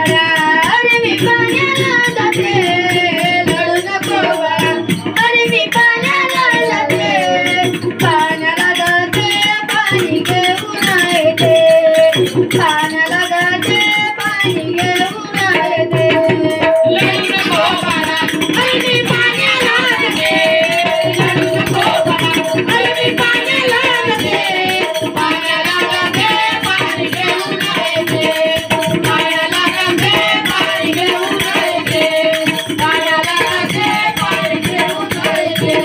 बाळा अरे मी पाण्याला जाते लढू नको बाळा अरे मी पाण्याला जाते पाण्याला जाते पाणी घेऊन येते पाण्याला जाते पाणी घेऊन येते लढू नको बाळा अरे मी पाण्याला जाते लढू नको बाळा अरे मी पाण्याला जाते पाण्याला जाते पाणी घेऊन येते पाण्याला जाते पाणी घेऊन येते पाण्याला जाते पाणी घेऊन येते